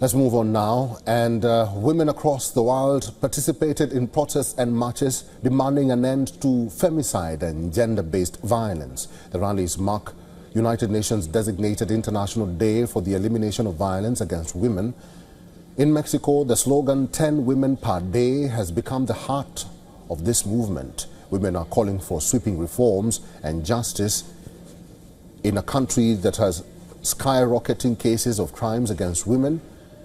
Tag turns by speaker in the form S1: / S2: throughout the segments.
S1: Let's move on now. And women across the world participated in protests and marches demanding an end to femicide and gender-based violence. The rallies mark United Nations designated International Day for the Elimination of Violence Against Women. In Mexico, the slogan 10 women per day has become the heart of this movement. Women are calling for sweeping reforms and justice in a country that has skyrocketing cases of crimes against women.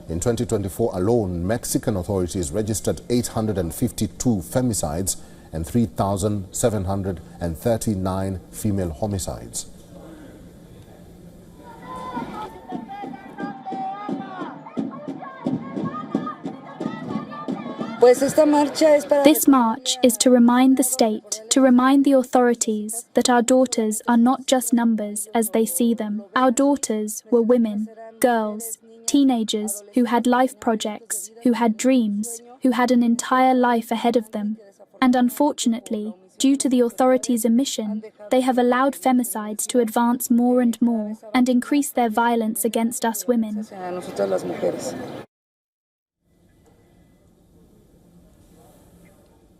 S1: In 2024 alone, Mexican authorities registered 852 femicides and 3,739 female homicides.
S2: This march is to remind the state, to remind the authorities that our daughters are not just numbers as they see them. Our daughters were women, girls, teenagers who had life projects, who had dreams, who had an entire life ahead of them. And unfortunately, due to the authorities' omission, they have allowed femicides to advance more and more and increase their violence against us women.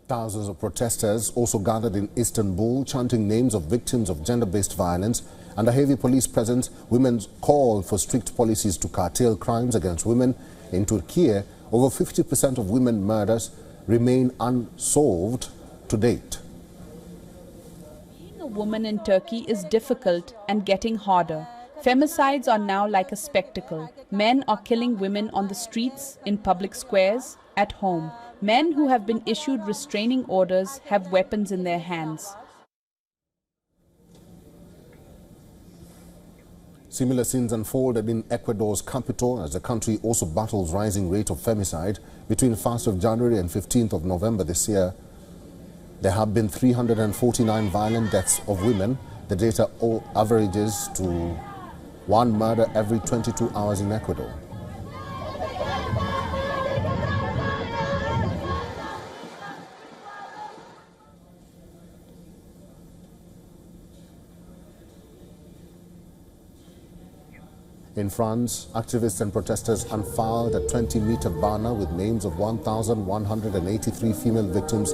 S1: Thousands of protesters also gathered in Istanbul, chanting names of victims of gender-based violence. Under heavy police presence, women called for strict policies to curtail crimes against women. In Turkey, over 50% of women murders remain unsolved to date.
S3: Being a woman in Turkey is difficult and getting harder. Femicides are now like a spectacle. Men are killing women on the streets, in public squares, at home. Men who have been issued restraining orders have weapons in their hands.
S1: Similar scenes unfolded in Ecuador's capital as the country also battles rising rate of femicide. Between 1st of January and 15th of November this year, there have been 349 violent deaths of women. The data averages to one murder every 22 hours in Ecuador. In France, activists and protesters unfurled a 20-meter banner with names of 1,183 female victims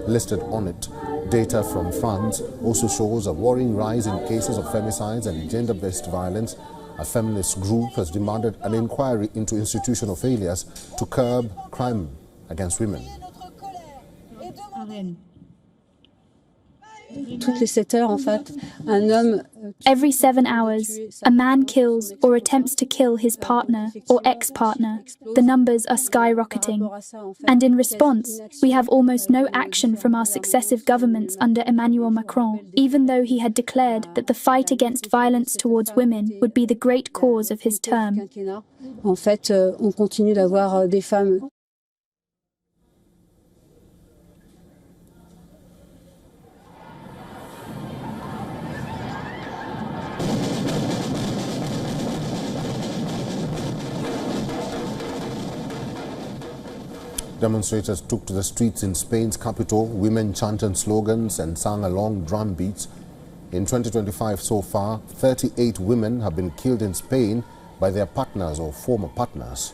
S1: listed on it. Data from France also shows a worrying rise in cases of femicides and gender-based violence. A feminist group has demanded an inquiry into institutional failures to curb crime against women.
S2: Every 7 hours, a man kills or attempts to kill his partner or ex-partner. The numbers are skyrocketing. And in response, we have almost no action from our successive governments under Emmanuel Macron, even though he had declared that the fight against violence towards women would be the great cause of his term.
S1: Demonstrators took to the streets in Spain's capital. Women chanted slogans and sang along drum beats. In 2025 so far, 38 women have been killed in Spain by their partners or former partners.